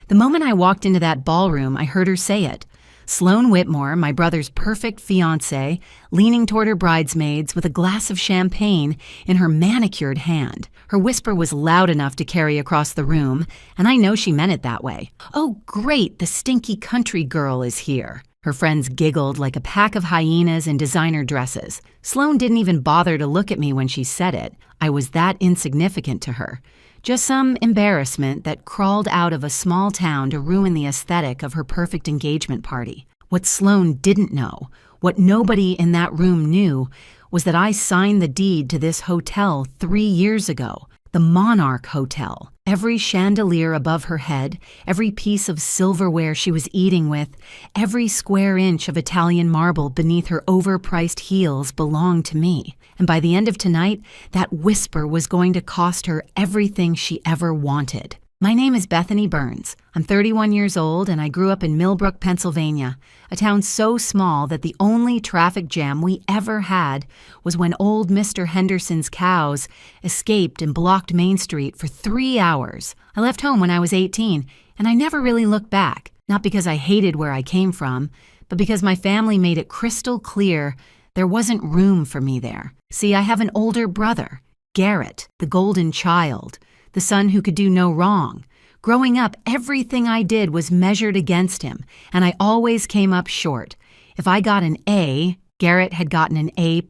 The moment I walked into that ballroom, I heard her say it. Sloane Whitmore, my brother's perfect fiancée, leaning toward her bridesmaids with a glass of champagne in her manicured hand. Her whisper was loud enough to carry across the room, and I know she meant it that way. "Oh, great, the stinky country girl is here." Her friends giggled like a pack of hyenas in designer dresses. Sloane didn't even bother to look at me when she said it. I was that insignificant to her. Just some embarrassment that crawled out of a small town to ruin the aesthetic of her perfect engagement party. What Sloane didn't know, what nobody in that room knew, was that I signed the deed to this hotel 3 years ago. The Monarch Hotel. Every chandelier above her head, every piece of silverware she was eating with, every square inch of Italian marble beneath her overpriced heels belonged to me. And by the end of tonight, that whisper was going to cost her everything she ever wanted. My name is Bethany Burns. I'm 31 years old and I grew up in Millbrook, Pennsylvania, a town so small that the only traffic jam we ever had was when old Mr. Henderson's cows escaped and blocked Main Street for 3 hours. I left home when I was 18 and I never really looked back, not because I hated where I came from, but because my family made it crystal clear there wasn't room for me there. See, I have an older brother, Garrett, the golden child, the son who could do no wrong. Growing up, everything I did was measured against him, and I always came up short. If I got an A, Garrett had gotten an A+.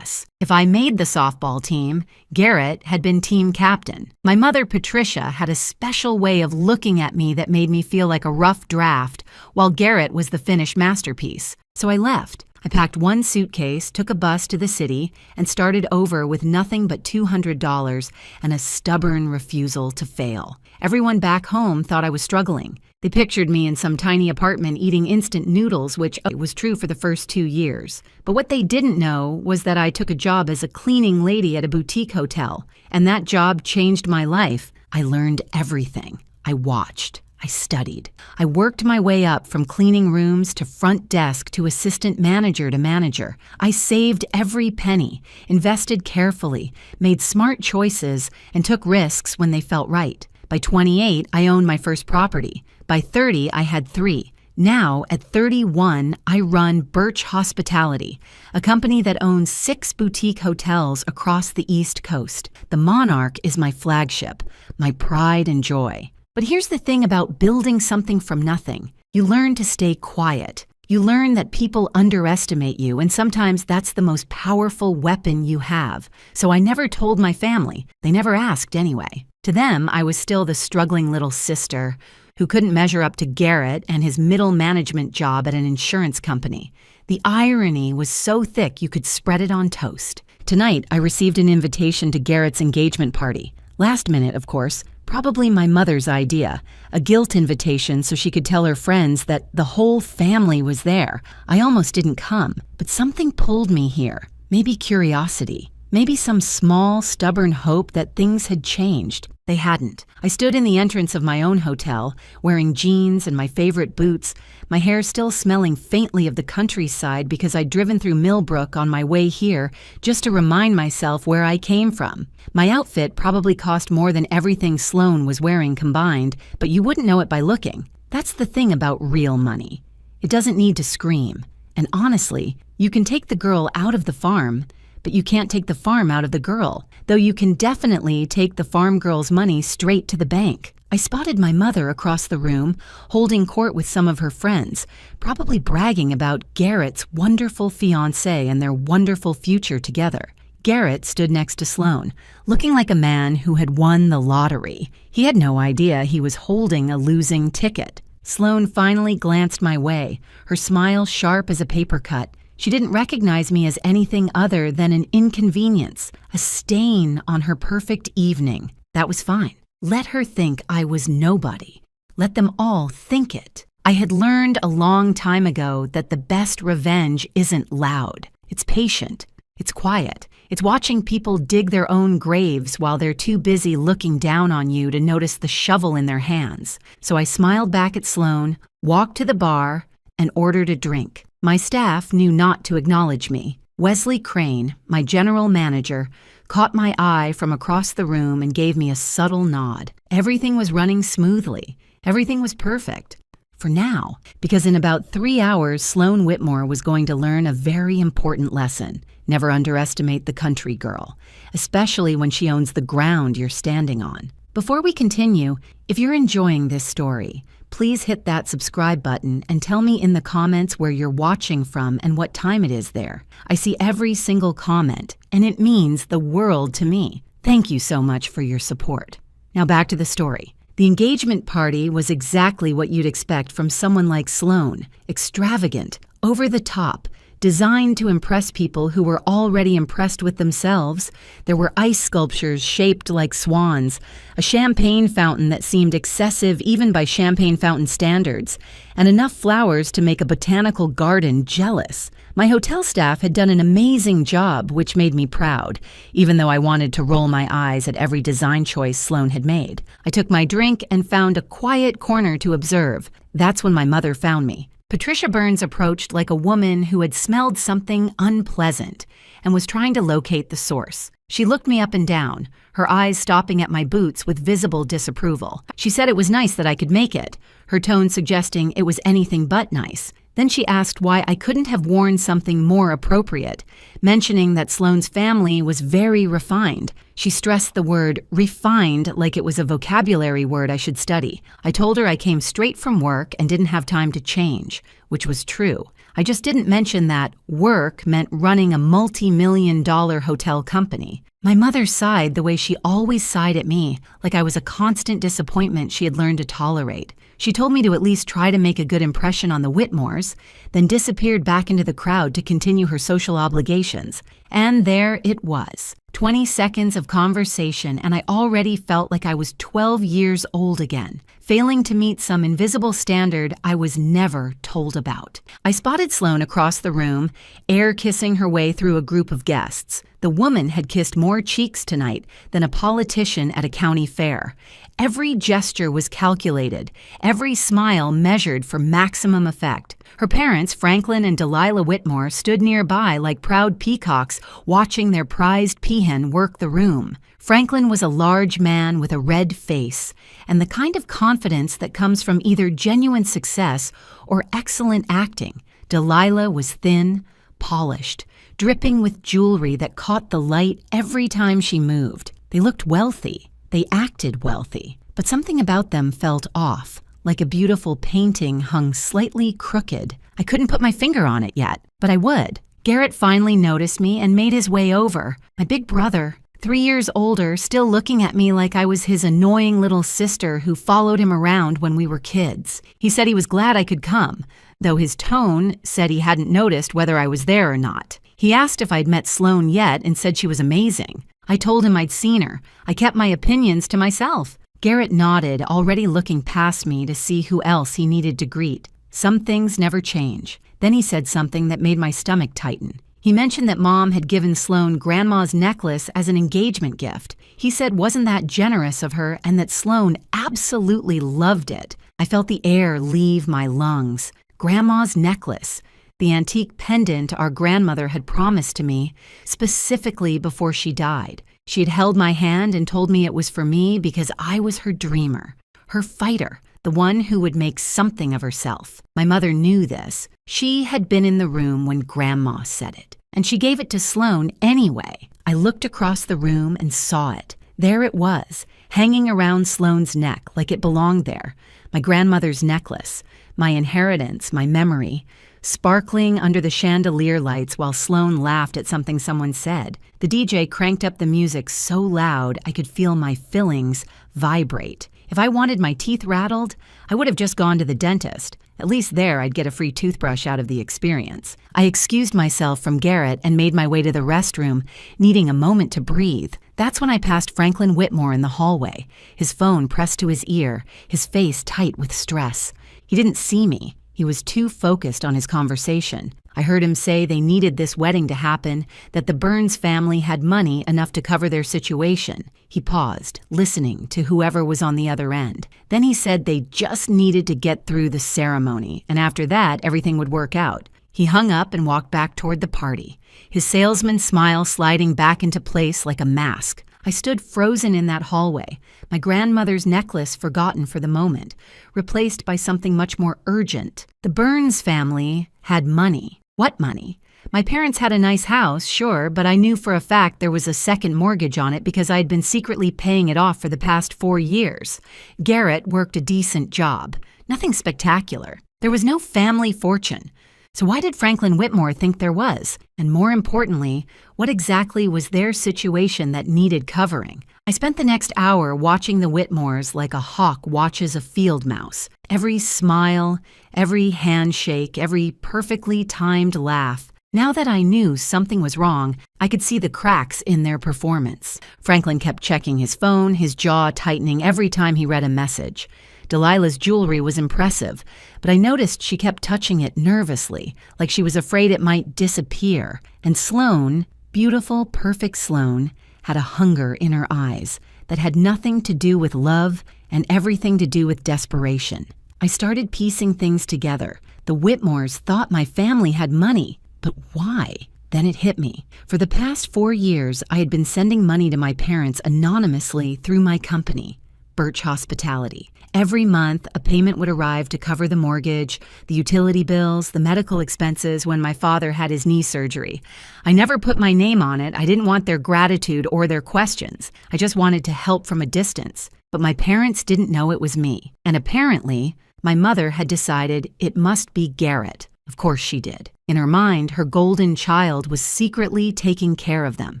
If I made the softball team, Garrett had been team captain. My mother, Patricia, had a special way of looking at me that made me feel like a rough draft, while Garrett was the finished masterpiece. So I left. I packed one suitcase, took a bus to the city, and started over with nothing but $200 and a stubborn refusal to fail. Everyone back home thought I was struggling. They pictured me in some tiny apartment eating instant noodles, which was true for the first 2 years. But what they didn't know was that I took a job as a cleaning lady at a boutique hotel, and that job changed my life. I learned everything. I watched. I studied. I worked my way up from cleaning rooms to front desk to assistant manager to manager. I saved every penny, invested carefully, made smart choices, and took risks when they felt right. By 28, I owned my first property. By 30, I had 3. Now, at 31, I run Birch Hospitality, a company that owns 6 boutique hotels across the East Coast. The Monarch is my flagship, my pride and joy. But here's the thing about building something from nothing. You learn to stay quiet. You learn that people underestimate you, and sometimes that's the most powerful weapon you have. So I never told my family. They never asked anyway. To them, I was still the struggling little sister who couldn't measure up to Garrett and his middle management job at an insurance company. The irony was so thick you could spread it on toast. Tonight, I received an invitation to Garrett's engagement party. Last minute, of course. Probably my mother's idea, a guilt invitation so she could tell her friends that the whole family was there. I almost didn't come, but something pulled me here. Maybe curiosity. Maybe some small, stubborn hope that things had changed. They hadn't. I stood in the entrance of my own hotel, wearing jeans and my favorite boots, my hair still smelling faintly of the countryside because I'd driven through Millbrook on my way here just to remind myself where I came from. My outfit probably cost more than everything Sloane was wearing combined, but you wouldn't know it by looking. That's the thing about real money. It doesn't need to scream. And honestly, you can take the girl out of the farm, but you can't take the farm out of the girl, though you can definitely take the farm girl's money straight to the bank. I spotted my mother across the room, holding court with some of her friends, probably bragging about Garrett's wonderful fiancé and their wonderful future together. Garrett stood next to Sloane, looking like a man who had won the lottery. He had no idea he was holding a losing ticket. Sloane finally glanced my way, her smile sharp as a paper cut. She didn't recognize me as anything other than an inconvenience, a stain on her perfect evening. That was fine. Let her think I was nobody. Let them all think it. I had learned a long time ago that the best revenge isn't loud. It's patient. It's quiet. It's watching people dig their own graves while they're too busy looking down on you to notice the shovel in their hands. So I smiled back at Sloane, walked to the bar, and ordered a drink. My staff knew not to acknowledge me. Wesley Crane, my general manager, caught my eye from across the room and gave me a subtle nod. Everything was running smoothly, Everything was perfect. For now, because in about 3 hours, Sloane Whitmore was going to learn a very important lesson. Never underestimate the country girl, especially when she owns the ground you're standing on. Before we continue, if you're enjoying this story, please hit that subscribe button and tell me in the comments where you're watching from and what time it is there. I see every single comment, and it means the world to me. Thank you so much for your support. Now back to the story. The engagement party was exactly what you'd expect from someone like Sloane. Extravagant, over the top, designed to impress people who were already impressed with themselves. There were ice sculptures shaped like swans, a champagne fountain that seemed excessive even by champagne fountain standards, and enough flowers to make a botanical garden jealous. My hotel staff had done an amazing job, which made me proud, even though I wanted to roll my eyes at every design choice Sloane had made. I took my drink and found a quiet corner to observe. That's when my mother found me. Patricia Burns approached like a woman who had smelled something unpleasant and was trying to locate the source. She looked me up and down, her eyes stopping at my boots with visible disapproval. She said it was nice that I could make it, her tone suggesting it was anything but nice. Then she asked why I couldn't have worn something more appropriate, mentioning that Sloane's family was very refined. She stressed the word refined like it was a vocabulary word I should study. I told her I came straight from work and didn't have time to change, which was true. I just didn't mention that work meant running a multi-million-dollar hotel company. My mother sighed the way she always sighed at me, like I was a constant disappointment she had learned to tolerate. She told me to at least try to make a good impression on the Whitmores, then disappeared back into the crowd to continue her social obligations. And there it was. 20 seconds of conversation, and I already felt like I was 12 years old again, failing to meet some invisible standard I was never told about. I spotted Sloane across the room, air kissing her way through a group of guests. The woman had kissed more cheeks tonight than a politician at a county fair. Every gesture was calculated, every smile measured for maximum effect. Her parents, Franklin and Delilah Whitmore, stood nearby like proud peacocks watching their prized peahen work the room. Franklin was a large man with a red face, and the kind of confidence that comes from either genuine success or excellent acting. Delilah was thin, polished, dripping with jewelry that caught the light every time she moved. They looked wealthy. They acted wealthy, but something about them felt off, like a beautiful painting hung slightly crooked. I couldn't put my finger on it yet, but I would. Garrett finally noticed me and made his way over. My big brother, 3 years older, still looking at me like I was his annoying little sister who followed him around when we were kids. He said he was glad I could come, though his tone said he hadn't noticed whether I was there or not. He asked if I'd met Sloane yet and said she was amazing. I told him I'd seen her. I kept my opinions to myself. Garrett nodded, already looking past me to see who else he needed to greet. Some things never change. Then he said something that made my stomach tighten. He mentioned that Mom had given Sloane Grandma's necklace as an engagement gift. He said wasn't that generous of her and that Sloane absolutely loved it. I felt the air leave my lungs. Grandma's necklace. The antique pendant our grandmother had promised to me, specifically before she died. She had held my hand and told me it was for me because I was her dreamer, her fighter, the one who would make something of herself. My mother knew this. She had been in the room when Grandma said it, and she gave it to Sloane anyway. I looked across the room and saw it. There it was, hanging around Sloane's neck like it belonged there. My grandmother's necklace, my inheritance, my memory, sparkling under the chandelier lights while Sloane laughed at something someone said. The DJ cranked up the music so loud I could feel my fillings vibrate. If I wanted my teeth rattled, I would have just gone to the dentist. At least there I'd get a free toothbrush out of the experience. I excused myself from Garrett and made my way to the restroom, needing a moment to breathe. That's when I passed Franklin Whitmore in the hallway, his phone pressed to his ear, his face tight with stress. He didn't see me. He was too focused on his conversation. I heard him say they needed this wedding to happen, that the Burns family had money enough to cover their situation. He paused, listening to whoever was on the other end. Then he said they just needed to get through the ceremony, and after that, everything would work out. He hung up and walked back toward the party, his salesman smile sliding back into place like a mask. I stood frozen in that hallway, my grandmother's necklace forgotten for the moment, replaced by something much more urgent. The Burns family had money. What money? My parents had a nice house, sure, but I knew for a fact there was a second mortgage on it because I had been secretly paying it off for the past 4 years. Garrett worked a decent job. Nothing spectacular. There was no family fortune. So why did Franklin Whitmore think there was? And more importantly, what exactly was their situation that needed covering? I spent the next hour watching the Whitmores like a hawk watches a field mouse. Every smile, every handshake, every perfectly timed laugh. Now that I knew something was wrong, I could see the cracks in their performance. Franklin kept checking his phone, his jaw tightening every time he read a message. Delilah's jewelry was impressive, but I noticed she kept touching it nervously, like she was afraid it might disappear. And Sloane, beautiful, perfect Sloane, had a hunger in her eyes that had nothing to do with love and everything to do with desperation. I started piecing things together. The Whitmores thought my family had money, but why? Then it hit me. For the past 4 years, I had been sending money to my parents anonymously through my company, Birch Hospitality. Every month, a payment would arrive to cover the mortgage, the utility bills, the medical expenses when my father had his knee surgery. I never put my name on it. I didn't want their gratitude or their questions. I just wanted to help from a distance. But my parents didn't know it was me. And apparently, my mother had decided it must be Garrett. Of course she did. In her mind, her golden child was secretly taking care of them,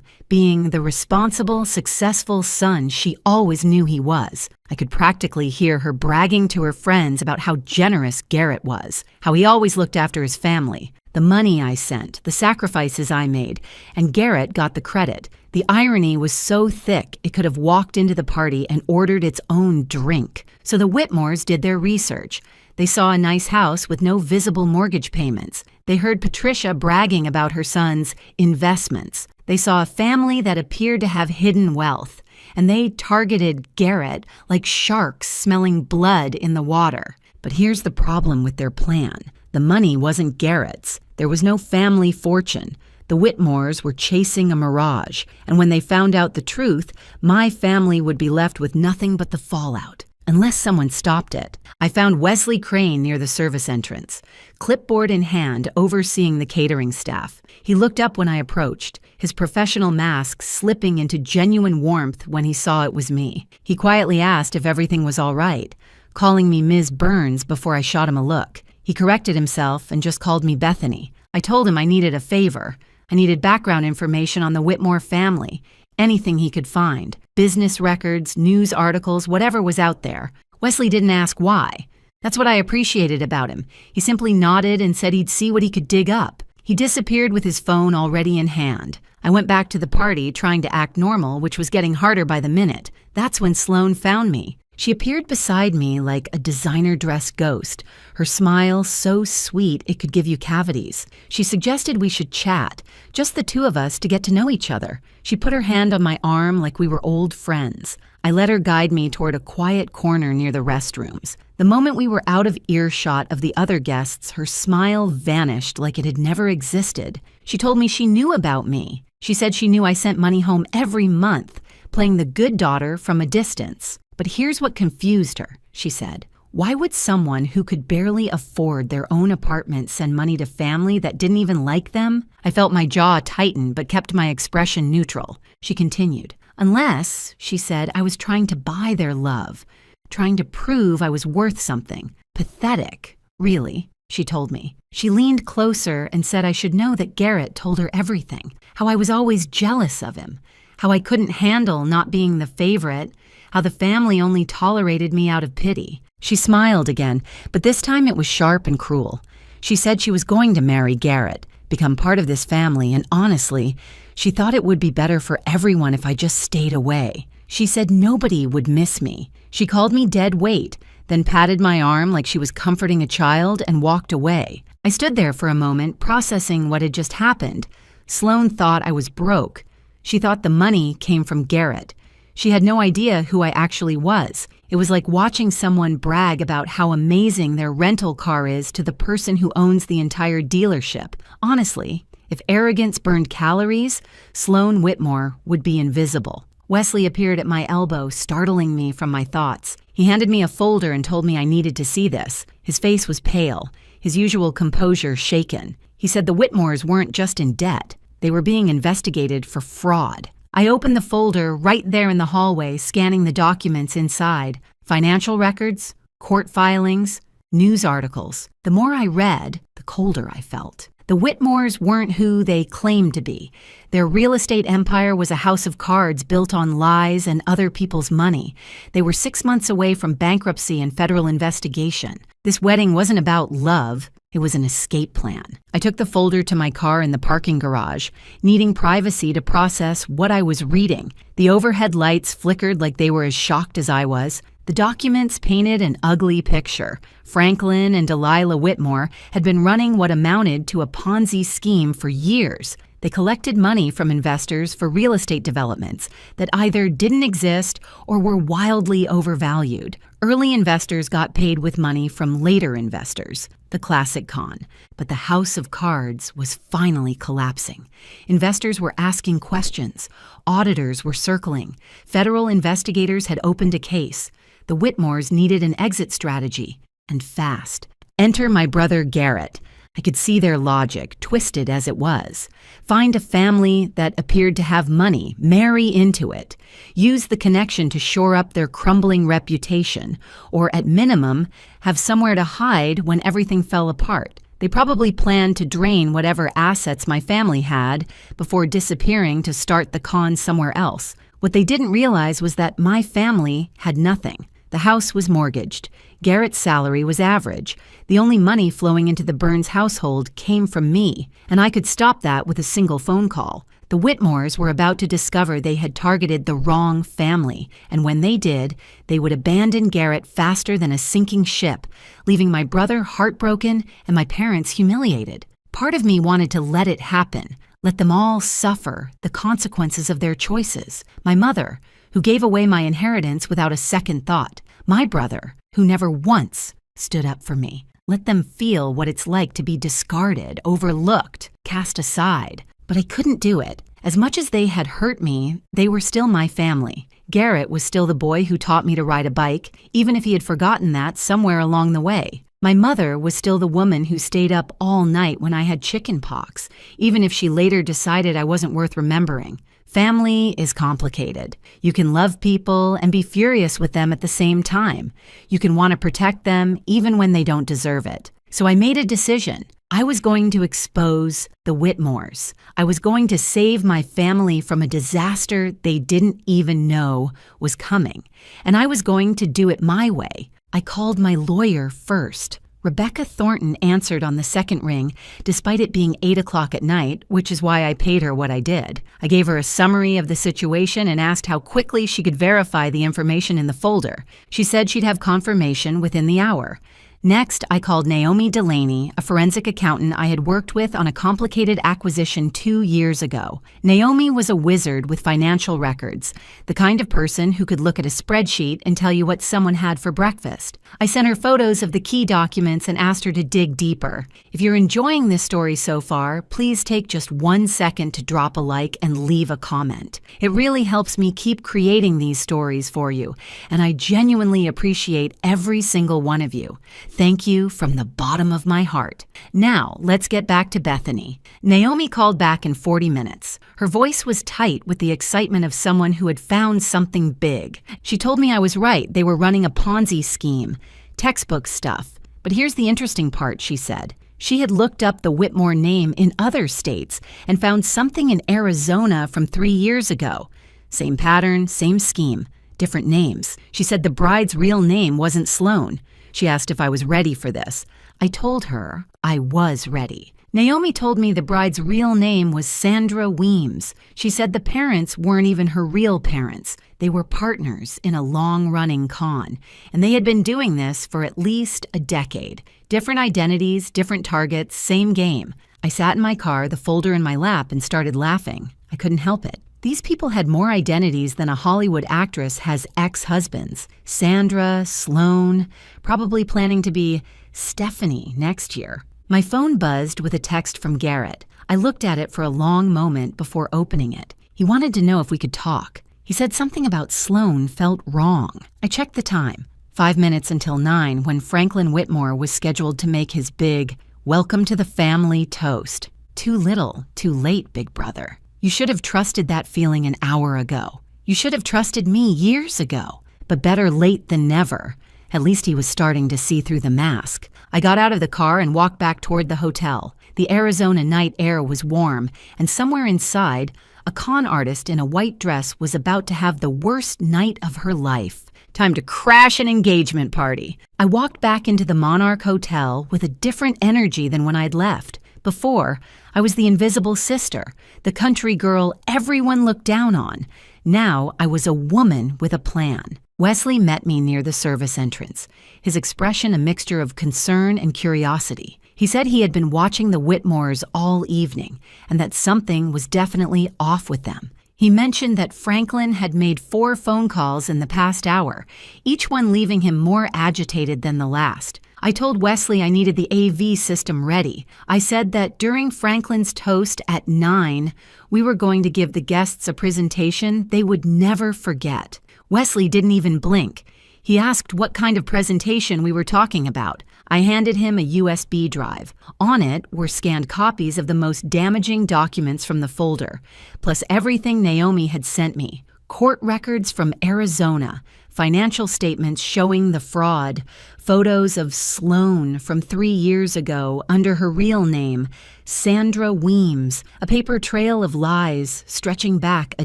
being the responsible, successful son she always knew he was. I could practically hear her bragging to her friends about how generous Garrett was, how he always looked after his family, the money I sent, the sacrifices I made, and Garrett got the credit. The irony was so thick it could have walked into the party and ordered its own drink. So the Whitmores did their research. They saw a nice house with no visible mortgage payments. They heard Patricia bragging about her son's investments. They saw a family that appeared to have hidden wealth. And they targeted Garrett like sharks smelling blood in the water. But here's the problem with their plan. The money wasn't Garrett's. There was no family fortune. The Whitmores were chasing a mirage. And when they found out the truth, my family would be left with nothing but the fallout. Unless someone stopped it. I found Wesley Crane near the service entrance, clipboard in hand, overseeing the catering staff. He looked up when I approached, his professional mask slipping into genuine warmth when he saw it was me. He quietly asked if everything was all right, calling me Ms. Burns before I shot him a look. He corrected himself and just called me Bethany. I told him I needed a favor. I needed background information on the Whitmore family. Anything he could find. Business records, news articles, whatever was out there. Wesley didn't ask why. That's what I appreciated about him. He simply nodded and said he'd see what he could dig up. He disappeared with his phone already in hand. I went back to the party, trying to act normal, which was getting harder by the minute. That's when Sloane found me. She appeared beside me like a designer-dressed ghost, her smile so sweet it could give you cavities. She suggested we should chat, just the two of us to get to know each other. She put her hand on my arm like we were old friends. I let her guide me toward a quiet corner near the restrooms. The moment we were out of earshot of the other guests, her smile vanished like it had never existed. She told me she knew about me. She said she knew I sent money home every month, playing the good daughter from a distance. But here's what confused her, she said. Why would someone who could barely afford their own apartment send money to family that didn't even like them? I felt my jaw tighten but kept my expression neutral. She continued. Unless, she said, I was trying to buy their love, trying to prove I was worth something. Pathetic, really, she told me. She leaned closer and said I should know that Garrett told her everything, how I was always jealous of him, how I couldn't handle not being the favorite, how the family only tolerated me out of pity. She smiled again, but this time it was sharp and cruel. She said she was going to marry Garrett, become part of this family, and honestly, she thought it would be better for everyone if I just stayed away. She said nobody would miss me. She called me dead weight, then patted my arm like she was comforting a child and walked away. I stood there for a moment, processing what had just happened. Sloane thought I was broke. She thought the money came from Garrett. She had no idea who I actually was. It was like watching someone brag about how amazing their rental car is to the person who owns the entire dealership. Honestly, if arrogance burned calories, Sloane Whitmore would be invisible. Wesley appeared at my elbow, startling me from my thoughts. He handed me a folder and told me I needed to see this. His face was pale, his usual composure shaken. He said the Whitmores weren't just in debt. They were being investigated for fraud. I opened the folder right there in the hallway, scanning the documents inside. Financial records, court filings, news articles. The more I read, the colder I felt. The Whitmores weren't who they claimed to be. Their real estate empire was a house of cards built on lies and other people's money. They were 6 months away from bankruptcy and federal investigation. This wedding wasn't about love. It was an escape plan. I took the folder to my car in the parking garage, needing privacy to process what I was reading. The overhead lights flickered like they were as shocked as I was. The documents painted an ugly picture. Franklin and Delilah Whitmore had been running what amounted to a Ponzi scheme for years. They collected money from investors for real estate developments that either didn't exist or were wildly overvalued. Early investors got paid with money from later investors, the classic con. But the house of cards was finally collapsing. Investors were asking questions. Auditors were circling. Federal investigators had opened a case. The Whitmores needed an exit strategy, and fast. Enter my brother Garrett. I could see their logic, twisted as it was. Find a family that appeared to have money, marry into it. Use the connection to shore up their crumbling reputation, or at minimum, have somewhere to hide when everything fell apart. They probably planned to drain whatever assets my family had before disappearing to start the con somewhere else. What they didn't realize was that my family had nothing. The house was mortgaged. Garrett's salary was average. The only money flowing into the Burns household came from me, and I could stop that with a single phone call. The Whitmores were about to discover they had targeted the wrong family, and when they did, they would abandon Garrett faster than a sinking ship, leaving my brother heartbroken and my parents humiliated. Part of me wanted to let it happen, let them all suffer the consequences of their choices. My mother, who gave away my inheritance without a second thought. My brother, who never once stood up for me. Let them feel what it's like to be discarded, overlooked, cast aside. But I couldn't do it. As much as they had hurt me, they were still my family. Garrett was still the boy who taught me to ride a bike, even if he had forgotten that somewhere along the way. My mother was still the woman who stayed up all night when I had chicken pox, even if she later decided I wasn't worth remembering. Family is complicated. You can love people and be furious with them at the same time. You can want to protect them even when they don't deserve it. So I made a decision. I was going to expose the Whitmores. I was going to save my family from a disaster they didn't even know was coming. And I was going to do it my way. I called my lawyer first. Rebecca Thornton answered on the second ring, despite it being 8 o'clock at night, which is why I paid her what I did. I gave her a summary of the situation and asked how quickly she could verify the information in the folder. She said she'd have confirmation within the hour. Next, I called Naomi Delaney, a forensic accountant I had worked with on a complicated acquisition 2 years ago. Naomi was a wizard with financial records, the kind of person who could look at a spreadsheet and tell you what someone had for breakfast. I sent her photos of the key documents and asked her to dig deeper. If you're enjoying this story so far, please take just 1 second to drop a like and leave a comment. It really helps me keep creating these stories for you, and I genuinely appreciate every single one of you. Thank you from the bottom of my heart. Now, let's get back to Bethany. Naomi called back in 40 minutes. Her voice was tight with the excitement of someone who had found something big. She told me I was right. They were running a Ponzi scheme. Textbook stuff. But here's the interesting part, she said. She had looked up the Whitmore name in other states and found something in Arizona from 3 years ago. Same pattern, same scheme, different names. She said the bride's real name wasn't Sloane. She asked if I was ready for this. I told her I was ready. Naomi told me the bride's real name was Sandra Weems. She said the parents weren't even her real parents. They were partners in a long-running con, and they had been doing this for at least a decade. Different identities, different targets, same game. I sat in my car, the folder in my lap, and started laughing. I couldn't help it. These people had more identities than a Hollywood actress has ex-husbands. Sandra, Sloane, probably planning to be Stephanie next year. My phone buzzed with a text from Garrett. I looked at it for a long moment before opening it. He wanted to know if we could talk. He said something about Sloane felt wrong. I checked the time. 5 minutes until 9 when Franklin Whitmore was scheduled to make his big welcome to the family toast. Too little, too late, big brother. You should have trusted that feeling an hour ago. You should have trusted me years ago. But better late than never. At least he was starting to see through the mask. I got out of the car and walked back toward the hotel. The Arizona night air was warm, and somewhere inside, a con artist in a white dress was about to have the worst night of her life. Time to crash an engagement party. I walked back into the Monarch Hotel with a different energy than when I'd left. Before, I was the invisible sister, the country girl everyone looked down on. Now, I was a woman with a plan. Wesley met me near the service entrance, his expression a mixture of concern and curiosity. He said he had been watching the Whitmores all evening and that something was definitely off with them. He mentioned that Franklin had made 4 phone calls in the past hour, each one leaving him more agitated than the last. I told Wesley I needed the AV system ready. I said that during Franklin's toast at 9, we were going to give the guests a presentation they would never forget. Wesley didn't even blink. He asked what kind of presentation we were talking about. I handed him a USB drive. On it were scanned copies of the most damaging documents from the folder, plus everything Naomi had sent me. Court records from Arizona, financial statements showing the fraud, photos of Sloane from 3 years ago under her real name, Sandra Weems, a paper trail of lies stretching back a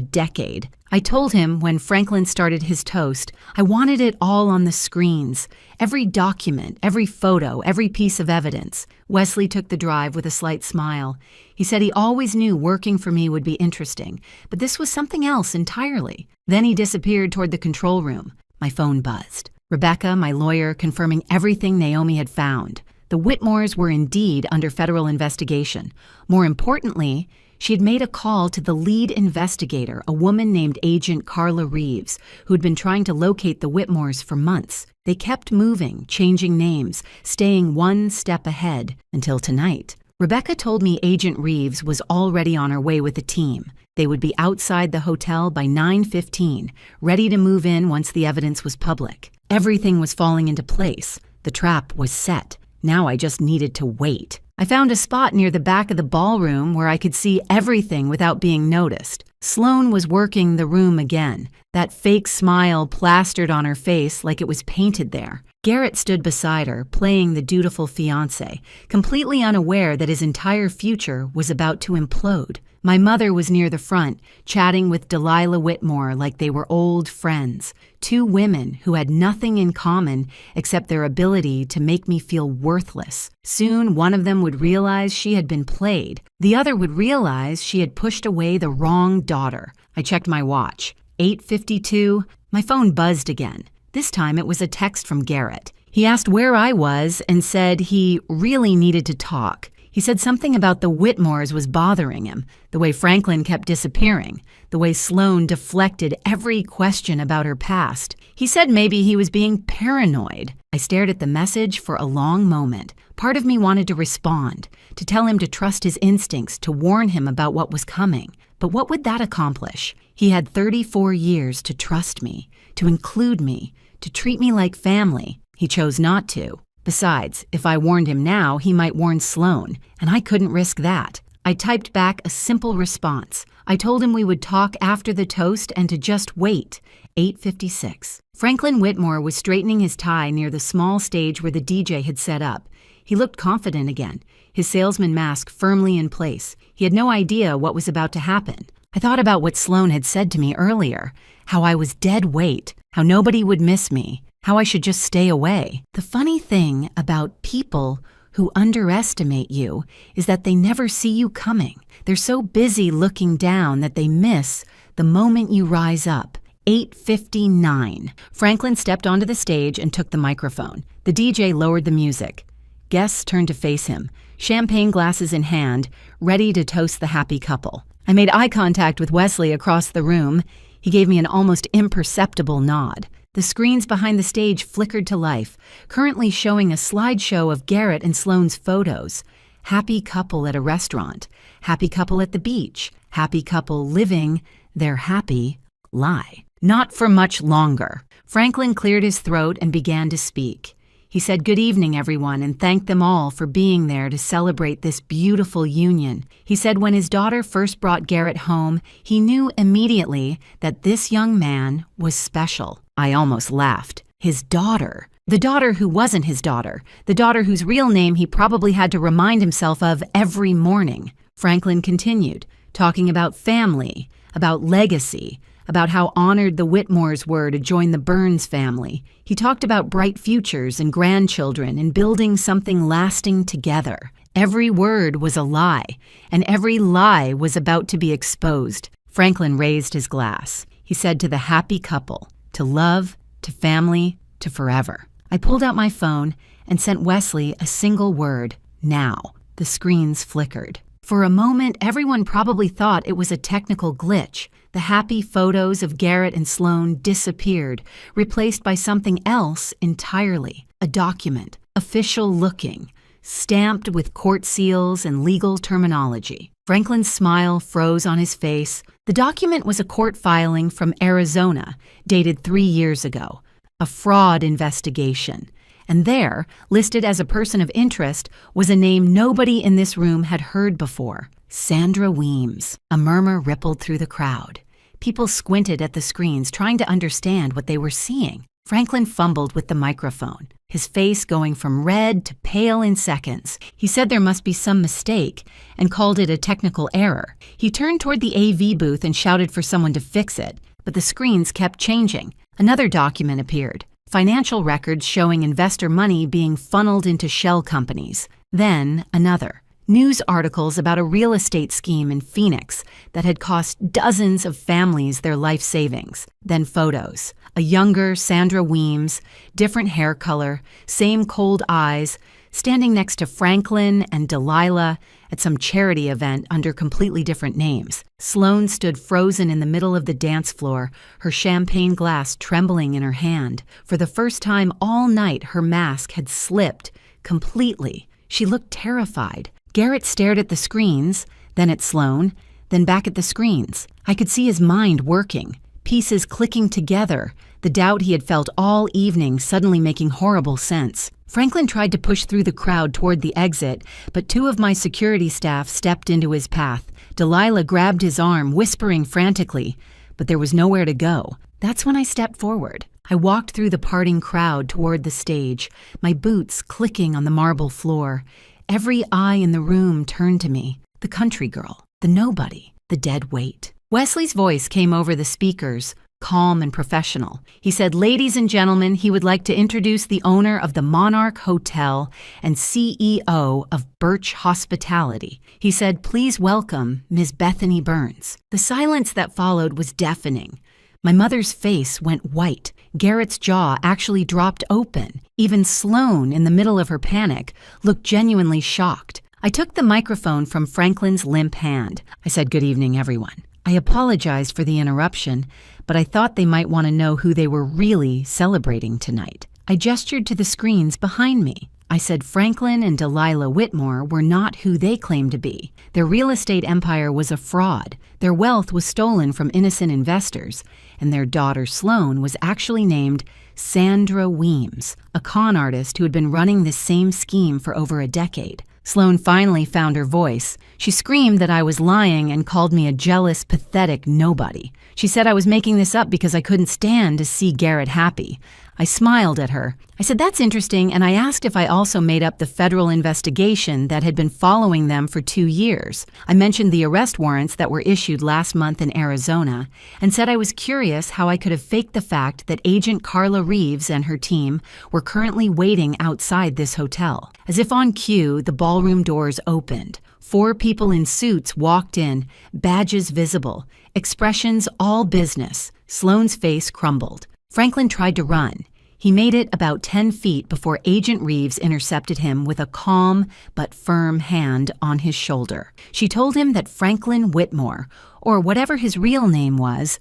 decade. I told him when Franklin started his toast, I wanted it all on the screens. Every document, every photo, every piece of evidence. Wesley took the drive with a slight smile. He said he always knew working for me would be interesting, but this was something else entirely. Then he disappeared toward the control room. My phone buzzed. Rebecca, my lawyer, confirming everything Naomi had found. The Whitmores were indeed under federal investigation. More importantly, she had made a call to the lead investigator, a woman named Agent Carla Reeves, who had been trying to locate the Whitmores for months. They kept moving, changing names, staying one step ahead, until tonight. Rebecca told me Agent Reeves was already on her way with a team. They would be outside the hotel by 9:15, ready to move in once the evidence was public. Everything was falling into place. The trap was set. Now I just needed to wait. I found a spot near the back of the ballroom where I could see everything without being noticed. Sloane was working the room again, that fake smile plastered on her face like it was painted there. Garrett stood beside her, playing the dutiful fiancé, completely unaware that his entire future was about to implode. My mother was near the front, chatting with Delilah Whitmore like they were old friends. 2 women who had nothing in common except their ability to make me feel worthless. Soon, one of them would realize she had been played. The other would realize she had pushed away the wrong daughter. I checked my watch. 8:52. My phone buzzed again. This time it was a text from Garrett. He asked where I was and said he really needed to talk. He said something about the Whitmores was bothering him, the way Franklin kept disappearing, the way Sloane deflected every question about her past. He said maybe he was being paranoid. I stared at the message for a long moment. Part of me wanted to respond, to tell him to trust his instincts, to warn him about what was coming. But what would that accomplish? He had 34 years to trust me, to include me, to treat me like family. He chose not to. Besides, if I warned him now, he might warn Sloane, and I couldn't risk that. I typed back a simple response. I told him we would talk after the toast and to just wait. 8:56. Franklin Whitmore was straightening his tie near the small stage where the DJ had set up. He looked confident again, his salesman mask firmly in place. He had no idea what was about to happen. I thought about what Sloane had said to me earlier, how I was dead weight, how nobody would miss me, how I should just stay away. The funny thing about people who underestimate you is that they never see you coming. They're so busy looking down that they miss the moment you rise up. 8:59. Franklin stepped onto the stage and took the microphone. The DJ lowered the music. Guests turned to face him, champagne glasses in hand, ready to toast the happy couple. I made eye contact with Wesley across the room. He gave me an almost imperceptible nod. The screens behind the stage flickered to life, currently showing a slideshow of Garrett and Sloane's photos. Happy couple at a restaurant, happy couple at the beach, happy couple living their happy Lie. Not for much longer. Franklin cleared his throat and began to speak. He said good evening, everyone, and thanked them all for being there to celebrate this beautiful union. He said when his daughter first brought Garrett home, he knew immediately that this young man was special. I almost laughed. His daughter. The daughter who wasn't his daughter. The daughter whose real name he probably had to remind himself of every morning. Franklin continued, talking about family, about legacy, about how honored the Whitmores were to join the Burns family. He talked about bright futures and grandchildren and building something lasting together. Every word was a lie, and every lie was about to be exposed. Franklin raised his glass. He said to the happy couple, to love, to family, to forever. I pulled out my phone and sent Wesley a single word, now. The screens flickered. For a moment, everyone probably thought it was a technical glitch. The happy photos of Garrett and Sloane disappeared, replaced by something else entirely. A document, official looking, stamped with court seals and legal terminology. Franklin's smile froze on his face. The document was a court filing from Arizona, dated 3 years ago. A fraud investigation. And there, listed as a person of interest, was a name nobody in this room had heard before. Sandra Weems. A murmur rippled through the crowd. People squinted at the screens, trying to understand what they were seeing. Franklin fumbled with the microphone, his face going from red to pale in seconds. He said there must be some mistake and called it a technical error. He turned toward the AV booth and shouted for someone to fix it, but the screens kept changing. Another document appeared. Financial records showing investor money being funneled into shell companies. Then another. News articles about a real estate scheme in Phoenix that had cost dozens of families their life savings. Then photos. A younger Sandra Weems, different hair color, same cold eyes, standing next to Franklin and Delilah at some charity event under completely different names. Sloane stood frozen in the middle of the dance floor, her champagne glass trembling in her hand. For the first time all night, her mask had slipped completely. She looked terrified. Garrett stared at the screens, then at Sloane, then back at the screens. I could see his mind working, pieces clicking together, the doubt he had felt all evening suddenly making horrible sense. Franklin tried to push through the crowd toward the exit, but 2 of my security staff stepped into his path. Delilah grabbed his arm, whispering frantically, but there was nowhere to go. That's when I stepped forward. I walked through the parting crowd toward the stage, my boots clicking on the marble floor. Every eye in the room turned to me, the country girl, the nobody, the dead weight. Wesley's voice came over the speakers, calm and professional. He said, "Ladies and gentlemen, he would like to introduce the owner of the Monarch Hotel and CEO of Birch Hospitality." He said, "Please welcome Ms. Bethany Burns." The silence that followed was deafening. My mother's face went white. Garrett's jaw actually dropped open. Even Sloane, in the middle of her panic, looked genuinely shocked. I took the microphone from Franklin's limp hand. I said, "Good evening, everyone." I apologized for the interruption, but I thought they might want to know who they were really celebrating tonight. I gestured to the screens behind me. I said Franklin and Delilah Whitmore were not who they claimed to be. Their real estate empire was a fraud. Their wealth was stolen from innocent investors, and their daughter Sloane was actually named Sandra Weems, a con artist who had been running this same scheme for over a decade. Sloane finally found her voice. She screamed that I was lying and called me a jealous, pathetic nobody. She said I was making this up because I couldn't stand to see Garrett happy. I smiled at her. I said, "That's interesting," and I asked if I also made up the federal investigation that had been following them for 2 years. I mentioned the arrest warrants that were issued last month in Arizona and said I was curious how I could have faked the fact that Agent Carla Reeves and her team were currently waiting outside this hotel. As if on cue, the ballroom doors opened. 4 people in suits walked in, badges visible, expressions all business. Sloane's face crumbled. Franklin tried to run. He made it about 10 feet before Agent Reeves intercepted him with a calm but firm hand on his shoulder. She told him that Franklin Whitmore, or whatever his real name was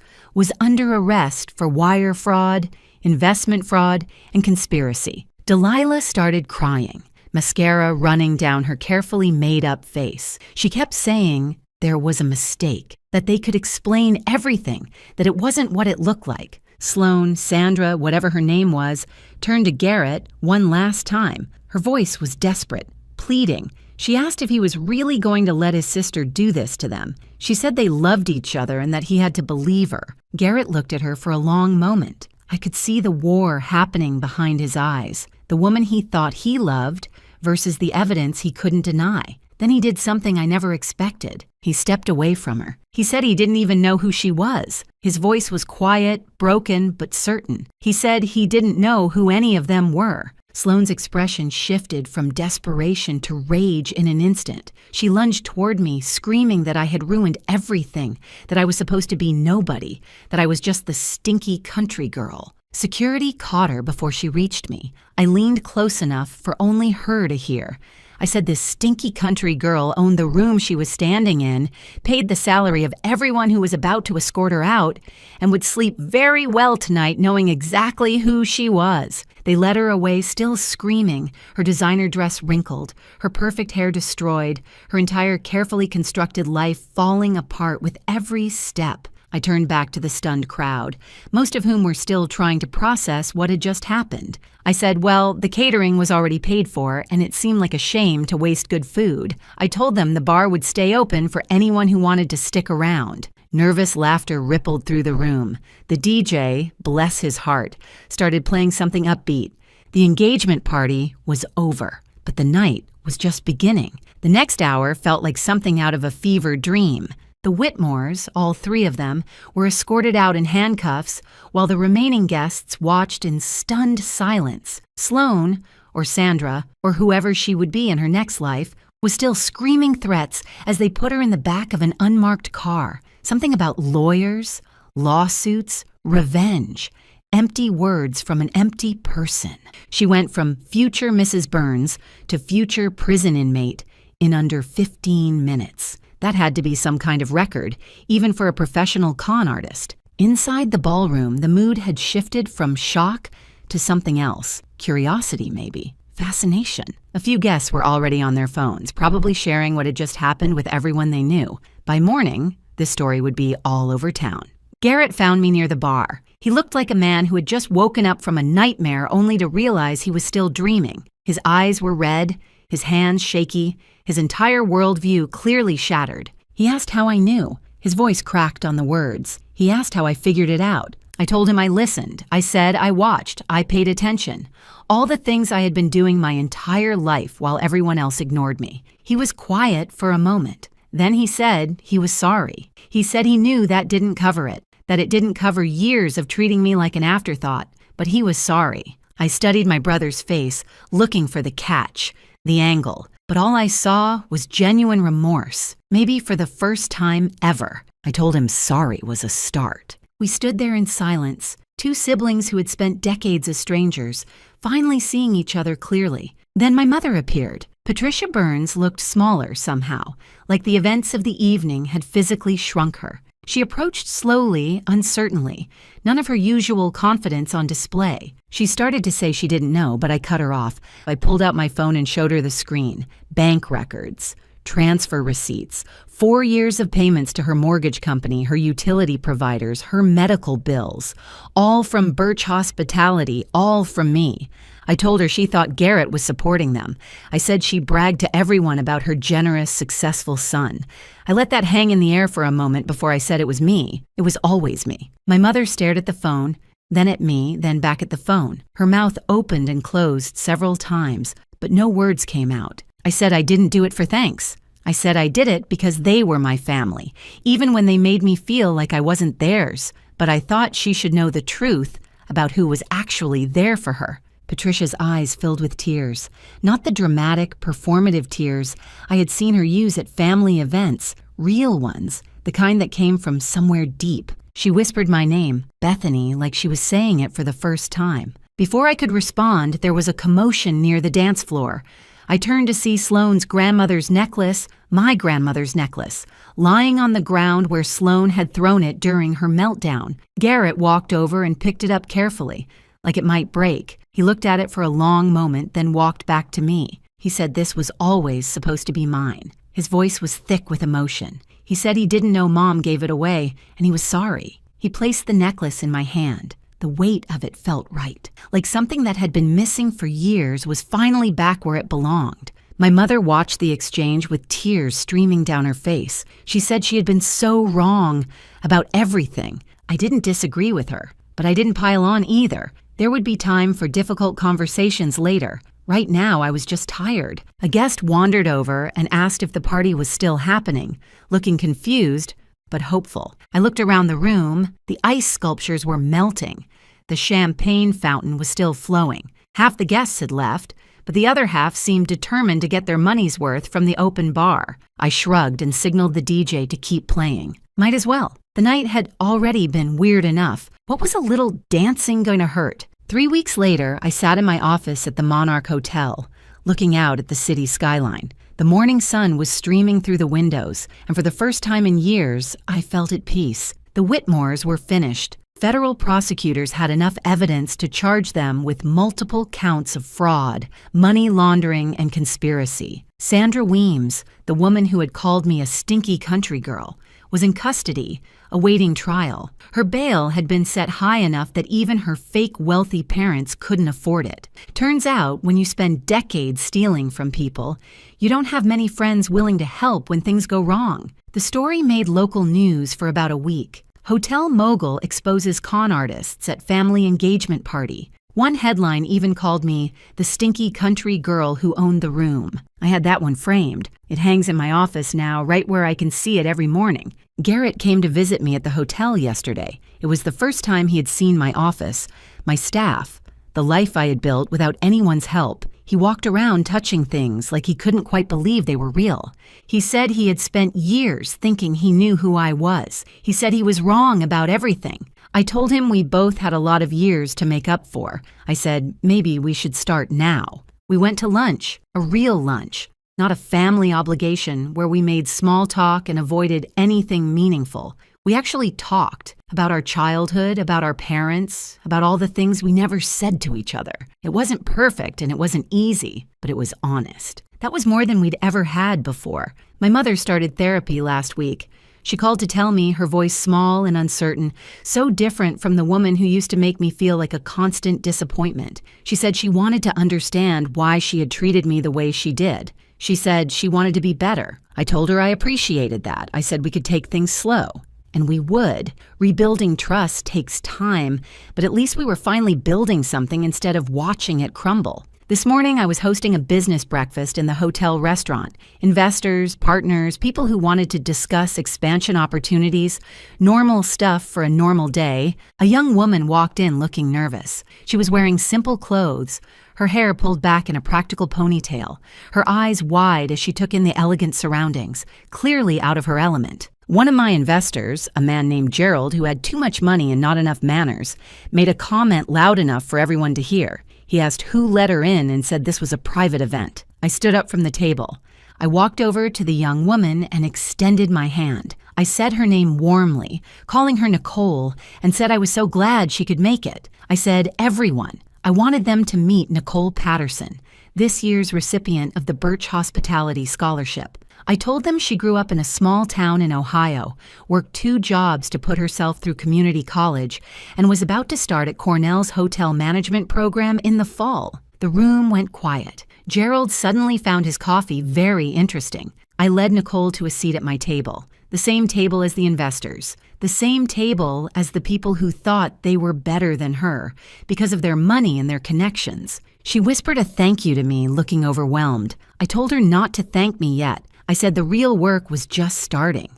under arrest for wire fraud, investment fraud, and conspiracy. Delilah started crying, mascara running down her carefully made-up face. She kept saying there was a mistake. that they could explain everything, that it wasn't what it looked like. Sloane, Sandra, whatever her name was, turned to Garrett one last time. Her voice was desperate, pleading. She asked if he was really going to let his sister do this to them. She said they loved each other and that he had to believe her. Garrett looked at her for a long moment. I could see the war happening behind his eyes. The woman he thought he loved versus the evidence he couldn't deny. Then he did something I never expected. He stepped away from her. He said he didn't even know who she was. His voice was quiet, broken, but certain. He said he didn't know who any of them were. Sloane's expression shifted from desperation to rage in an instant. She lunged toward me, screaming that I had ruined everything, that I was supposed to be nobody, that I was just the stinky country girl. Security caught her before she reached me. I leaned close enough for only her to hear. I said this stinky country girl owned the room she was standing in, paid the salary of everyone who was about to escort her out, and would sleep very well tonight knowing exactly who she was. They led her away still screaming, her designer dress wrinkled, her perfect hair destroyed, her entire carefully constructed life falling apart with every step. I turned back to the stunned crowd, most of whom were still trying to process what had just happened. I said, well, the catering was already paid for, and it seemed like a shame to waste good food. I told them the bar would stay open for anyone who wanted to stick around. Nervous laughter rippled through the room. The DJ, bless his heart, started playing something upbeat. The engagement party was over, but the night was just beginning. The next hour felt like something out of a fever dream. The Whitmores, all three of them, were escorted out in handcuffs while the remaining guests watched in stunned silence. Sloane, or Sandra, or whoever she would be in her next life, was still screaming threats as they put her in the back of an unmarked car. Something about lawyers, lawsuits, revenge. Empty words from an empty person. She went from future Mrs. Burns to future prison inmate in under 15 minutes. That had to be some kind of record, even for a professional con artist. Inside the ballroom, the mood had shifted from shock to something else. Curiosity, maybe. Fascination. A few guests were already on their phones, probably sharing what had just happened with everyone they knew. By morning, this story would be all over town. Garrett found me near the bar. He looked like a man who had just woken up from a nightmare only to realize he was still dreaming. His eyes were red, his hands shaky, his entire worldview clearly shattered. He asked how I knew. His voice cracked on the words. He asked how I figured it out. I told him I listened. I said I watched. I paid attention. All the things I had been doing my entire life while everyone else ignored me. He was quiet for a moment. Then he said he was sorry. He said he knew that didn't cover it, that it didn't cover years of treating me like an afterthought, but he was sorry. I studied my brother's face, looking for the catch, the angle, but all I saw was genuine remorse, maybe for the first time ever. I told him sorry was a start. We stood there in silence, two siblings who had spent decades as strangers, finally seeing each other clearly. Then my mother appeared. Patricia Burns looked smaller somehow, like the events of the evening had physically shrunk her. She approached slowly, uncertainly, none of her usual confidence on display. She started to say she didn't know, but I cut her off. I pulled out my phone and showed her the screen. Bank records, transfer receipts, 4 years of payments to her mortgage company, her utility providers, her medical bills, all from Birch Hospitality, all from me. I told her she thought Garrett was supporting them. I said she bragged to everyone about her generous, successful son. I let that hang in the air for a moment before I said it was me. It was always me. My mother stared at the phone, then at me, then back at the phone. Her mouth opened and closed several times, but no words came out. I said I didn't do it for thanks. I said I did it because they were my family, even when they made me feel like I wasn't theirs. But I thought she should know the truth about who was actually there for her. Patricia's eyes filled with tears, not the dramatic, performative tears I had seen her use at family events, real ones, the kind that came from somewhere deep. She whispered my name, Bethany, like she was saying it for the first time. Before I could respond, there was a commotion near the dance floor. I turned to see Sloane's grandmother's necklace, my grandmother's necklace, lying on the ground where Sloane had thrown it during her meltdown. Garrett walked over and picked it up carefully, like it might break. He looked at it for a long moment, then walked back to me. He said this was always supposed to be mine. His voice was thick with emotion. He said he didn't know Mom gave it away, and he was sorry. He placed the necklace in my hand. The weight of it felt right, like something that had been missing for years was finally back where it belonged. My mother watched the exchange with tears streaming down her face. She said she had been so wrong about everything. I didn't disagree with her, but I didn't pile on either. There would be time for difficult conversations later. Right now, I was just tired. A guest wandered over and asked if the party was still happening, looking confused but hopeful. I looked around the room. The ice sculptures were melting. The champagne fountain was still flowing. Half the guests had left, but the other half seemed determined to get their money's worth from the open bar. I shrugged and signaled the DJ to keep playing. Might as well. The night had already been weird enough. What was a little dancing going to hurt? 3 weeks later, I sat in my office at the Monarch Hotel, looking out at the city skyline. The morning sun was streaming through the windows, and for the first time in years, I felt at peace. The Whitmores were finished. Federal prosecutors had enough evidence to charge them with multiple counts of fraud, money laundering, and conspiracy. Sandra Weems, the woman who had called me a stinky country girl, was in custody, awaiting trial. Her bail had been set high enough that even her fake wealthy parents couldn't afford it. Turns out, when you spend decades stealing from people, you don't have many friends willing to help when things go wrong. The story made local news for about a week. Hotel mogul exposes con artists at family engagement party. One headline even called me the stinky country girl who owned the room. I had that one framed. It hangs in my office now, right where I can see it every morning. Garrett came to visit me at the hotel yesterday. It was the first time he had seen my office, my staff, the life I had built without anyone's help. He walked around touching things like he couldn't quite believe they were real. He said he had spent years thinking he knew who I was. He said he was wrong about everything. I told him we both had a lot of years to make up for. I said, maybe we should start now. We went to lunch, a real lunch, not a family obligation where we made small talk and avoided anything meaningful. We actually talked about our childhood, about our parents, about all the things we never said to each other. It wasn't perfect and it wasn't easy, but it was honest. That was more than we'd ever had before. My mother started therapy last week. She called to tell me, her voice small and uncertain, so different from the woman who used to make me feel like a constant disappointment. She said she wanted to understand why she had treated me the way she did. She said she wanted to be better. I told her I appreciated that. I said we could take things slow. And we would. Rebuilding trust takes time, but at least we were finally building something instead of watching it crumble. This morning, I was hosting a business breakfast in the hotel restaurant. Investors, partners, people who wanted to discuss expansion opportunities, normal stuff for a normal day. A young woman walked in looking nervous. She was wearing simple clothes, her hair pulled back in a practical ponytail, her eyes wide as she took in the elegant surroundings, clearly out of her element. One of my investors, a man named Gerald who had too much money and not enough manners, made a comment loud enough for everyone to hear. He asked who let her in and said this was a private event. I stood up from the table. I walked over to the young woman and extended my hand. I said her name warmly, calling her Nicole, and said I was so glad she could make it. I said everyone. I wanted them to meet Nicole Patterson, this year's recipient of the Birch Hospitality Scholarship. I told them she grew up in a small town in Ohio, worked 2 jobs to put herself through community college, and was about to start at Cornell's hotel management program in the fall. The room went quiet. Gerald suddenly found his coffee very interesting. I led Nicole to a seat at my table, the same table as the investors, the same table as the people who thought they were better than her because of their money and their connections. She whispered a thank you to me, looking overwhelmed. I told her not to thank me yet. I said the real work was just starting,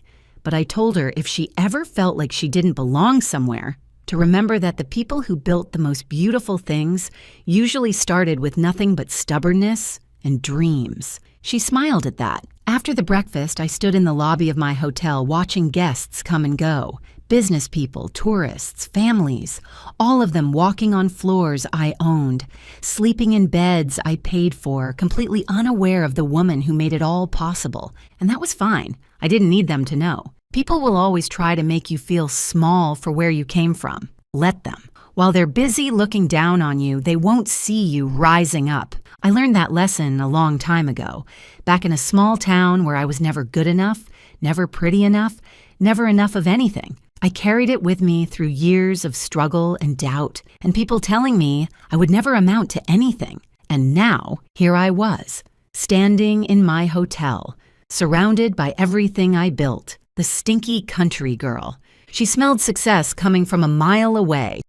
but I told her if she ever felt like she didn't belong somewhere, to remember that the people who built the most beautiful things usually started with nothing but stubbornness and dreams. She smiled at that. After the breakfast, I stood in the lobby of my hotel watching guests come and go. Business people, tourists, families, all of them walking on floors I owned, sleeping in beds I paid for, completely unaware of the woman who made it all possible. And that was fine. I didn't need them to know. People will always try to make you feel small for where you came from. Let them. While they're busy looking down on you, they won't see you rising up. I learned that lesson a long time ago, back in a small town where I was never good enough, never pretty enough, never enough of anything. I carried it with me through years of struggle and doubt, and people telling me I would never amount to anything. And now, here I was, standing in my hotel, surrounded by everything I built, the stinky country girl. She smelled success coming from a mile away,